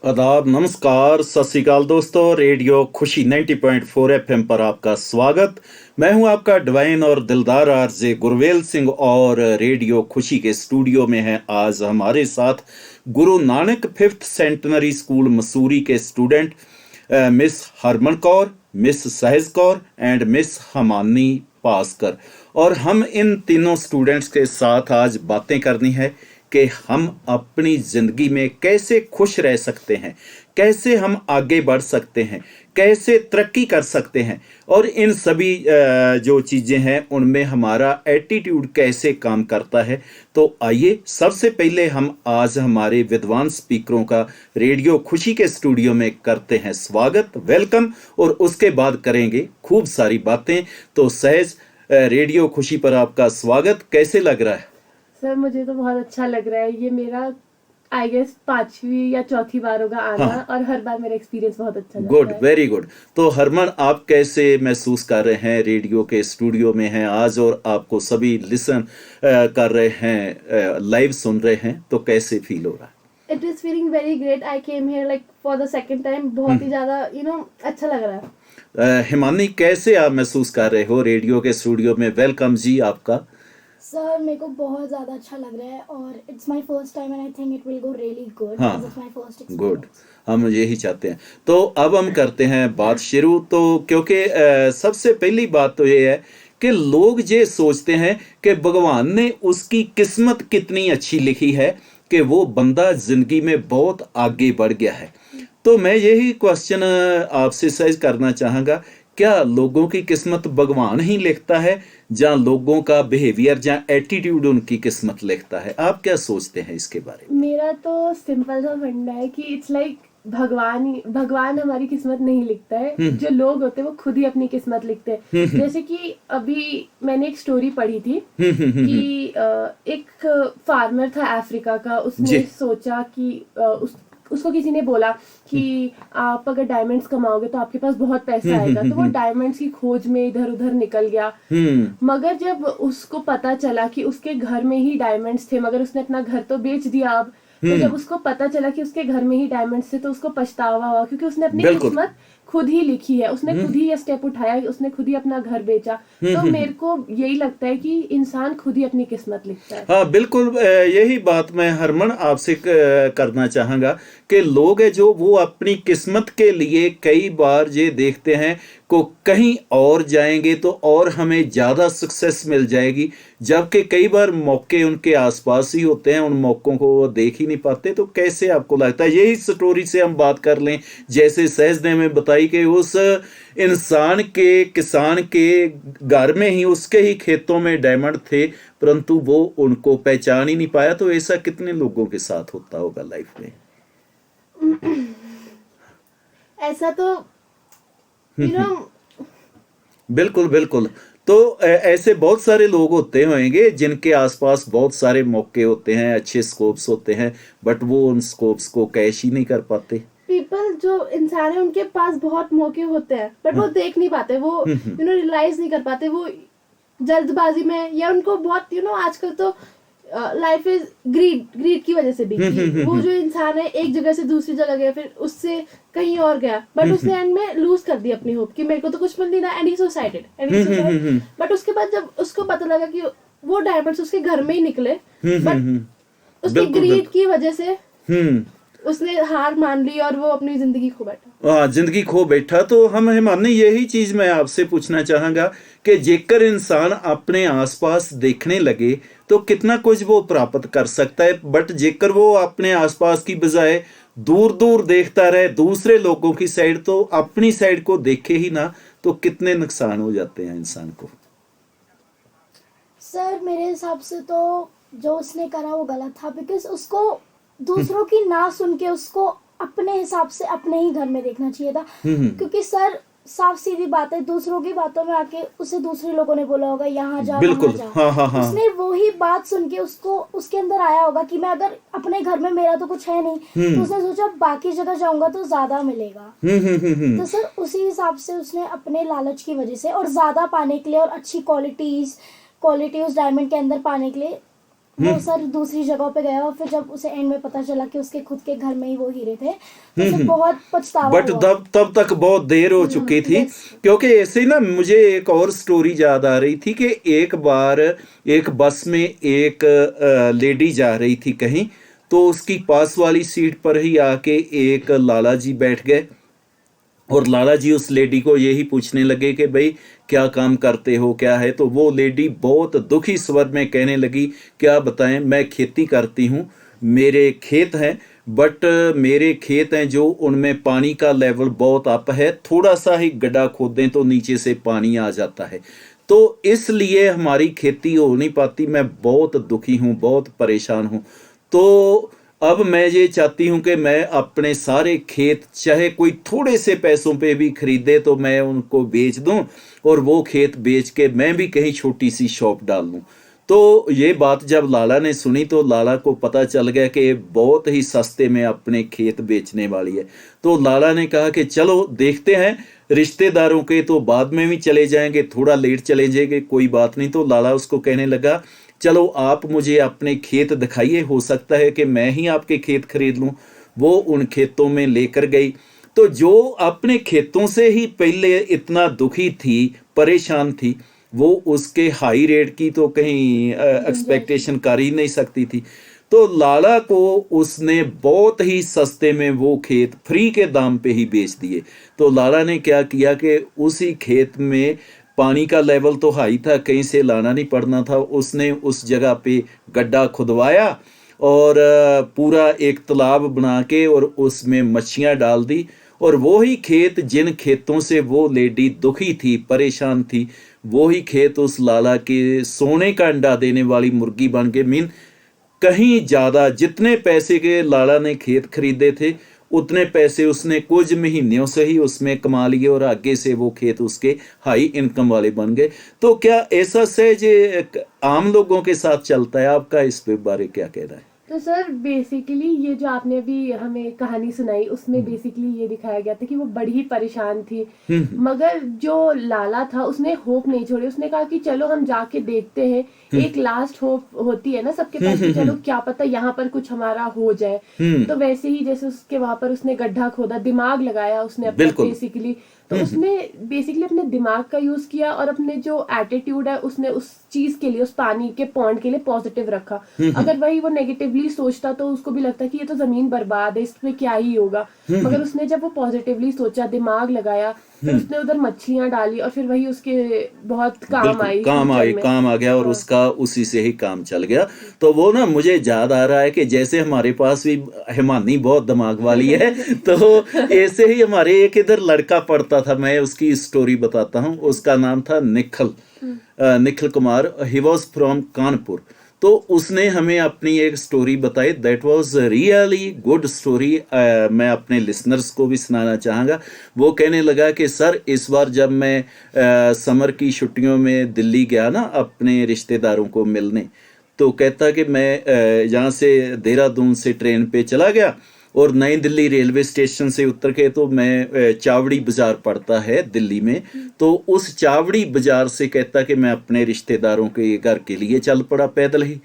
आदाब, नमस्कार, सत श्री अकाल दोस्तों। रेडियो खुशी 90.4 एफएम पर आपका स्वागत। मैं हूं आपका डिवाइन और दिलदार आरजे गुरवेल सिंह और रेडियो खुशी के स्टूडियो में है आज हमारे साथ Guru Nanak fifth centenary school Mussoorie के student miss Harman Kaur, miss Sahaj Kaur and miss Hamani Paskar. और हम इन तीनों स्टूडेंट्स के साथ आज बातें करनी है कि हम अपनी ज़िंदगी में कैसे खुश रह सकते हैं, कैसे हम आगे बढ़ सकते हैं, कैसे तरक्की कर सकते हैं और इन सभी जो चीज़ें हैं उनमें हमारा एटीट्यूड कैसे काम करता है। तो आइए सबसे पहले हम आज हमारे विद्वान स्पीकरों का रेडियो खुशी के स्टूडियो में करते हैं स्वागत, वेलकम, और उसके बाद करेंगे खूब सारी बातें। तो सहज, रेडियो खुशी पर आपका स्वागत, कैसे लग रहा है? सर मुझे तो बहुत अच्छा लग रहा है। ये मेरा आई गेस 5वीं या चौथी बार होगा आना। हाँ। और हर बार मेरा एक्सपीरियंस बहुत अच्छा लगता गुड, है। Very good. तो हरमन, आप कैसे महसूस कर रहे हैं? रेडियो के स्टूडियो में हैं आज और आपको सभी लिसन कर रहे हैं, लाइव सुन रहे हैं, तो कैसे फील हो रहा है? It is feeling very great. I came here like for the second time. बहुत ही ज्यादा अच्छा लग रहा है। हिमानी, कैसे आप महसूस कर रहे हो रेडियो के स्टूडियो में? वेलकम जी आपका। सर मेरे को बहुत ज़्यादा अच्छा लग रहा है और it's my first time and I think it will go really good हाँ, because it's my first good, experience. हम यही चाहते हैं। तो अब हम करते हैं बात शुरू। तो क्योंकि सबसे पहली बात तो ये है कि लोग ये सोचते हैं कि भगवान ने उसकी किस्मत कितनी अच्छी लिखी है कि वो बंदा जिंदगी में बहुत आगे बढ़ गया है। तो मैं यही क्वेश्चन आपसे सहज करना चाहूँगा, क्या लोगों की किस्मत भगवान ही लिखता है या लोगों का बिहेवियर या एटीट्यूड उनकी किस्मत लिखता है? आप क्या सोचते हैं इसके बारे में? मेरा तो सिंपल सा फंडा है कि इट्स लाइक भगवान हमारी किस्मत नहीं लिखता है। जो लोग होते हैं वो खुद ही अपनी किस्मत लिखते हैं। जैसे कि अभी मैंने एक स्टोरी पढ़ी थी कि एक फार्मर था अफ्रीका का। उसने सोचा कि उसको किसी ने बोला कि आप अगर डायमंड्स कमाओगे तो आपके पास बहुत पैसा आएगा। तो वो डायमंड्स की खोज में इधर उधर निकल गया। मगर जब उसको पता चला कि उसके घर में ही डायमंड्स थे, मगर उसने अपना घर तो बेच दिया अब। तो जब उसको पता चला कि उसके घर में ही डायमंड्स थे तो उसको पछतावा हुआ, क्योंकि उसने अपनी किस्मत खुद ही लिखी है। उसने खुद ही ये स्टेप उठाया, उसने खुद ही अपना घर बेचा। तो मेरे को यही लगता है कि इंसान खुद ही अपनी किस्मत लिखता है। हाँ, बिल्कुल, यही बात मैं हरमन आपसे करना चाहूँगा कि लोग है जो वो अपनी किस्मत के लिए कई बार ये देखते हैं को कहीं और जाएंगे तो और हमें ज़्यादा सक्सेस मिल जाएगी, जबकि कई बार मौके उनके आसपास ही होते हैं, उन मौक़ों को वो देख ही नहीं पाते। तो कैसे आपको लगता है? यही स्टोरी से हम बात कर लें, जैसे सहज ने हमें बताई कि उस इंसान के, किसान के घर में ही, उसके ही खेतों में डायमंड थे, परंतु वो उनको पहचान ही नहीं पाया। तो ऐसा कितने लोगों के साथ होता होगा लाइफ में? ऐसा तो बिल्कुल बिल्कुल। तो ऐसे बहुत सारे लोग होते होंगे जिनके आसपास बहुत सारे मौके होते हैं, अच्छे स्कोप्स होते हैं, बट वो उन स्कोप्स को कैश ही नहीं कर पाते। पीपल, जो इंसान है उनके पास बहुत मौके होते हैं बट वो देख नहीं पाते, वो रियलाइज नहीं कर पाते। वो जल्दबाजी में, या उनको बहुत आजकल तो लाइफ इज ग्रीड की वजह से भी वो जो इंसान है एक जगह से दूसरी जगह गया, फिर उससे कहीं और गया, बट उसने एंड में लूज कर दी अपनी होप कि मेरे को तो कुछ मिल नहीं रहा, एंड ही सुसाइडेड। बट उसके बाद जब उसको पता लगा कि वो डायमंड्स उसके घर में ही निकले, बट उसकी ग्रीड की वजह से उसने हार मान ली और वो अपनी जिंदगी खो बैठा। हाँ, जिंदगी खो बैठा। तो हम मानने यही चीज मैं आपसे पूछना चाहूंगा कि जेकर इंसान अपने आसपास देखने लगे तो कितना कुछ वो प्राप्त कर सकता है, बट जेकर वो अपने आसपास की बजाय दूर दूर देखता रहे दूसरे लोगों की साइड, तो अपनी साइड को देखे ही ना, तो कितने नुकसान हो जाते हैं इंसान को। सर मेरे हिसाब से तो जो उसने करा वो गलत था, बिकॉज उसको दूसरों की ना सुन के उसको अपने हिसाब से अपने ही घर में देखना चाहिए था। क्योंकि सर साफ सीधी बात है, दूसरों की बातों में आके उसे दूसरे लोगों ने बोला होगा यहाँ जा वहाँ जा। हाँ। उसने वही बात सुन के उसको उसके अंदर आया होगा कि मैं अगर अपने घर में मेरा तो कुछ है नहीं, तो उसने सोचा बाकी जगह जाऊंगा तो ज्यादा मिलेगा। तो सर उसी हिसाब से उसने अपने लालच की वजह से और ज्यादा पाने के लिए और अच्छी क्वालिटी उस डायमंड के अंदर पाने के लिए वो सर दूसरी जगह पे गया और फिर जब उसे एंड में पता चला कि उसके खुद के घर में ही वो हीरे थे तो उसे बहुत पछतावा बट हुआ। तब तक बहुत देर हो चुकी थी। yes. क्योंकि ऐसे ना मुझे एक और स्टोरी याद आ रही थी कि एक बार एक बस में एक लेडी जा रही थी कहीं, तो उसकी पास वाली सीट पर ही आके एक लाला जी बैठ गए और लाला जी उस लेडी को यही पूछने लगे कि भाई क्या काम करते हो, क्या है। तो वो लेडी बहुत दुखी स्वर में कहने लगी, क्या बताएं, मैं खेती करती हूँ, मेरे खेत हैं, बट मेरे खेत हैं जो उनमें पानी का लेवल बहुत अप है, थोड़ा सा ही गड्ढा खोदें तो नीचे से पानी आ जाता है, तो इसलिए हमारी खेती हो नहीं पाती, मैं बहुत दुखी हूँ, बहुत परेशान हूँ। तो अब मैं ये चाहती हूँ कि मैं अपने सारे खेत चाहे कोई थोड़े से पैसों पे भी खरीदे तो मैं उनको बेच दूँ और वो खेत बेच के मैं भी कहीं छोटी सी शॉप डाल लूँ। तो ये बात जब लाला ने सुनी तो लाला को पता चल गया कि ये बहुत ही सस्ते में अपने खेत बेचने वाली है। तो लाला ने कहा कि चलो देखते हैं, रिश्तेदारों के तो बाद में भी चले जाएंगे, थोड़ा लेट चले जाएंगे, कोई बात नहीं। तो लाला उसको कहने लगा, चलो आप मुझे अपने खेत दिखाइए, हो सकता है कि मैं ही आपके खेत खरीद लूँ। वो उन खेतों में लेकर गई। तो जो अपने खेतों से ही पहले इतना दुखी थी, परेशान थी, वो उसके हाई रेट की तो कहीं एक्सपेक्टेशन कर ही नहीं सकती थी। तो लाला को उसने बहुत ही सस्ते में वो खेत फ्री के दाम पे ही बेच दिए। तो लाला ने क्या किया कि उसी खेत में पानी का लेवल तो हाई था, कहीं से लाना नहीं पड़ना था, उसने उस जगह पे गड्ढा खुदवाया और पूरा एक तालाब बना के और उसमें मच्छियाँ डाल दी। और वो ही खेत, जिन खेतों से वो लेडी दुखी थी, परेशान थी, वो ही खेत उस लाला के सोने का अंडा देने वाली मुर्गी बन के, मीन कहीं ज़्यादा, जितने पैसे के लाला ने खेत खरीदे थे उतने पैसे उसने कुछ महीनों से ही उसमें कमा लिए और आगे से वो खेत उसके हाई इनकम वाले बन गए। तो क्या ऐसा सहज आम लोगों के साथ चलता है? आपका इस पे बारे क्या कहना है? तो सर बेसिकली ये जो आपने अभी हमें कहानी सुनाई उसमें बेसिकली ये दिखाया गया था कि वो बड़ी ही परेशान थी, मगर जो लाला था उसने होप नहीं छोड़ी। उसने कहा कि चलो हम जाके देखते हैं, एक लास्ट होप होती है ना सबके पास कि चलो क्या पता यहाँ पर कुछ हमारा हो जाए। तो वैसे ही जैसे उसके वहां पर उसने गड्ढा खोदा, दिमाग लगाया उसने अपना बेसिकली। तो उसने बेसिकली अपने दिमाग का यूज किया और अपने जो एटीट्यूड है उसने उस चीज के लिए, उस पानी के पॉन्ड के लिए पॉजिटिव रखा। अगर वही वो नेगेटिवली सोचता तो उसको भी लगता कि ये तो जमीन बर्बाद है, इसमें क्या ही होगा। मगर उसने जब वो पॉजिटिवली सोचा, दिमाग लगाया, फिर उसने उधर मछलियां डाली और फिर वही उसके बहुत काम आई, काम आ गया और उसका उसी से ही काम चल गया। तो वो ना मुझे याद आ रहा है कि जैसे हमारे पास भी हिमानी बहुत दिमाग वाली है तो ऐसे ही हमारे एक इधर लड़का पढ़ता था, मैं उसकी स्टोरी बताता हूँ। उसका नाम था Nikhil Kumar, he was from Kanpur. तो उसने हमें अपनी एक स्टोरी बताई, that was really good story. मैं अपने लिसनर्स को भी सुनाना चाहूँगा। वो कहने लगा कि सर इस बार जब मैं समर की छुट्टियों में दिल्ली गया ना अपने रिश्तेदारों को मिलने, तो कहता कि मैं यहाँ से देहरादून से ट्रेन पे चला गया और नई दिल्ली रेलवे स्टेशन से उतर के तो मैं चावड़ी बाज़ार पड़ता है दिल्ली में, तो उस चावड़ी बाज़ार से कहता कि मैं अपने रिश्तेदारों के घर के लिए चल पड़ा पैदल ही।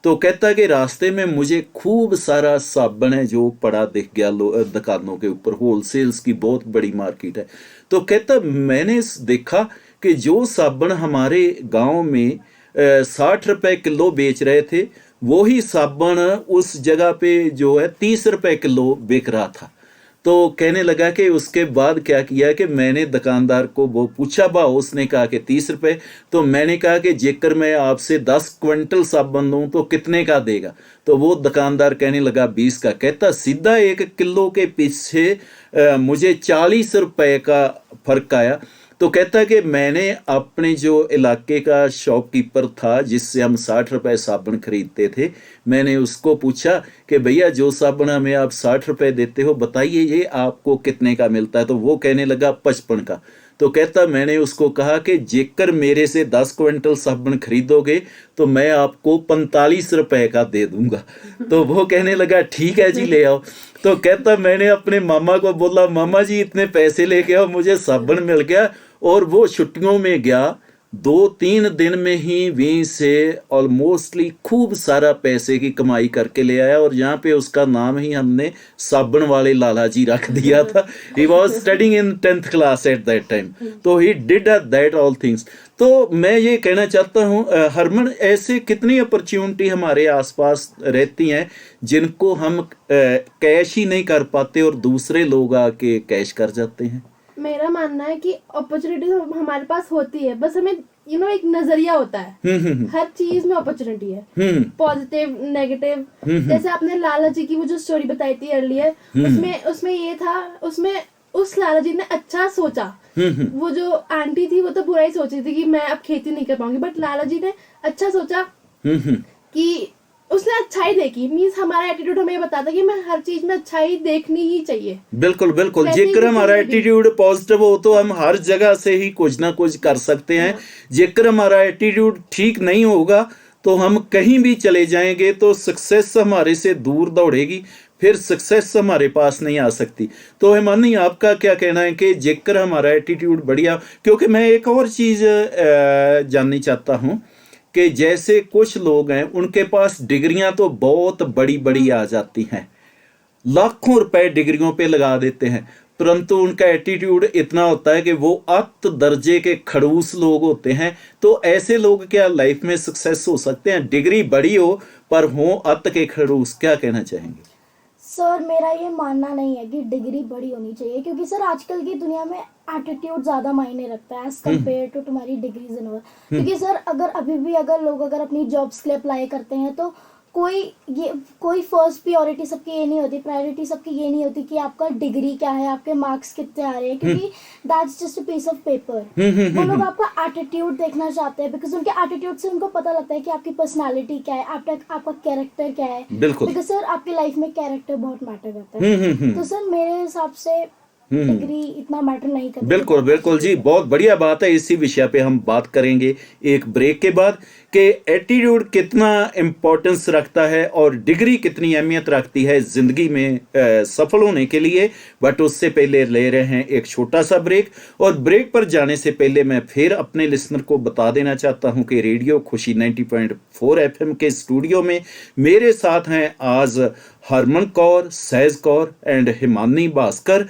तो कहता कि रास्ते में मुझे खूब सारा साबन है जो पड़ा दिख गया दुकानों के ऊपर, होलसेल्स की बहुत बड़ी मार्केट है। तो कहता मैंने देखा कि जो साबन हमारे गाँव में 60 रुपए किलो बेच रहे थे, वो ही साबन उस जगह पे जो है 30 रुपए किलो बिक रहा था। तो कहने लगा कि उसके बाद क्या किया कि मैंने दुकानदार को वो पूछा भाव, उसने कहा कि 30 रुपए। तो मैंने कहा कि जेकर मैं आपसे 10 क्विंटल साबन दूं तो कितने का देगा? तो वो दुकानदार कहने लगा 20 का। कहता सीधा 1 किलो के पीछे मुझे 40 रुपए का फर्क आया। तो कहता कि मैंने अपने जो इलाके का शॉपकीपर था जिससे हम 60 रुपए साबुन खरीदते थे, मैंने उसको पूछा कि भैया जो साबुन हमें आप 60 रुपए देते हो बताइए ये आपको कितने का मिलता है? तो वो कहने लगा 55 का। तो कहता मैंने उसको कहा कि जेकर मेरे से 10 क्विंटल साबुन खरीदोगे तो मैं आपको 45 रुपए का दे दूंगा। तो वो कहने लगा ठीक है जी ले आओ। तो कहता मैंने अपने मामा को बोला मामा जी इतने पैसे लेके आओ, मुझे साबुन मिल गया। और वो छुट्टियों में गया 2-3 दिन में ही वहीं से ऑलमोस्टली खूब सारा पैसे की कमाई करके ले आया, और यहाँ पे उसका नाम ही हमने साबुन वाले लाला जी रख दिया था। He was studying in 10th class at that time, तो he did that all things. तो मैं ये कहना चाहता हूँ हरमन, ऐसे कितनी अपॉर्चुनिटी हमारे आसपास रहती हैं जिनको हम कैश ही नहीं कर पाते और दूसरे लोग आके कैश कर जाते हैं। मेरा मानना है कि अपॉर्चुनिटी हमारे पास होती है, बस हमें एक नजरिया होता है। हर चीज में अपॉर्चुनिटी है, पॉजिटिव नेगेटिव। जैसे आपने लाला जी की वो जो स्टोरी बताई थी अर्लियर, उसमें ये था, उसमें उस लाला जी ने अच्छा सोचा। वो जो आंटी थी वो तो बुरा ही सोच रही थी कि मैं अब खेती नहीं कर पाऊंगी, बट लाला जी ने अच्छा सोचा कि उसने अच्छाई देखी। मींस हमारा एटीट्यूड हमें ये बताता है कि मैं हर चीज में अच्छाई देखनी ही चाहिए। बिल्कुल बिल्कुल, जेकर हमारा एटीट्यूड पॉजिटिव हो तो हम हर जगह से ही कुछ ना कुछ कर सकते हैं। जेकर हमारा एटीट्यूड ठीक नहीं होगा तो हम कहीं भी चले जाएंगे तो सक्सेस हमारे से दूर दौड़ेगी, फिर सक्सेस हमारे पास नहीं आ सकती। तो हिमानी, आपका क्या कहना है कि जेकर हमारा एटीट्यूड बढ़िया, क्योंकि मैं एक और चीज़ जाननी चाहता हूँ कि जैसे कुछ लोग हैं उनके पास डिग्रियां तो बहुत बड़ी बड़ी आ जाती हैं, लाखों रुपए डिग्रियों पे लगा देते हैं, परंतु उनका एटीट्यूड इतना होता है कि वो अत दर्जे के खड़ूस लोग होते हैं। तो ऐसे लोग क्या लाइफ में सक्सेस हो सकते हैं? डिग्री बड़ी हो पर हो अत के खड़ूस, क्या कहना चाहेंगे? सर मेरा ये मानना नहीं है कि डिग्री बड़ी होनी चाहिए, क्योंकि सर आजकल की दुनिया में एटीट्यूड ज्यादा मायने रखता है एज कम्पेयर टू तुम्हारी डिग्रीज इन। क्योंकि सर अगर अभी भी अगर लोग अपनी जॉब्स के लिए अप्लाई करते हैं तो कोई फर्स्ट प्रायोरिटी सबकी ये नहीं होती, प्रायोरिटी सबकी ये नहीं होती कि आपका डिग्री क्या है, आपके मार्क्स कितने आ रहे हैं, क्योंकि that's just a piece of paper. वो लोग आपका एटीट्यूड देखना चाहते हैं, बिकॉज उनके एटीट्यूड से उनको पता लगता है कि आपकी पर्सनालिटी क्या है, आपका कैरेक्टर क्या है। बिकॉज सर आपकी लाइफ में कैरेक्टर बहुत मैटर करता है। तो सर मेरे हिसाब से डिग्री इतना मैटर नहीं करती। बिल्कुल बिल्कुल जी, बहुत बढ़िया बात है। इसी विषय पे हम बात करेंगे एक ब्रेक के बाद कि एटीट्यूड कितना इम्पोर्टेंस रखता है और डिग्री कितनी अहमियत रखती है जिंदगी में सफल होने के लिए। बट उससे पहले ले रहे हैं एक छोटा सा ब्रेक, और ब्रेक पर जाने से पहले मैं फिर अपने लिसनर को बता देना चाहता हूं कि रेडियो खुशी 90.4 FM के स्टूडियो में मेरे साथ हैं आज हरमन कौर, सहज कौर एंड हिमानी भास्कर।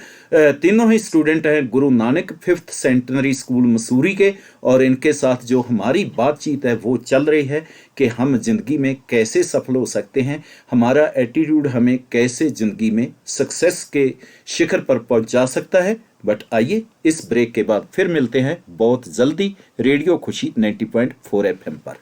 तीनों ही स्टूडेंट हैं Guru Nanak 5th centenary school Mussoorie के, और इनके साथ जो हमारी बातचीत है वो चल रही है कि हम जिंदगी में कैसे सफल हो सकते हैं, हमारा एटीट्यूड हमें कैसे जिंदगी में सक्सेस के शिखर पर पहुंचा सकता है। बट आइए इस ब्रेक के बाद फिर मिलते हैं बहुत जल्दी रेडियो खुशी 90.4 FM पर।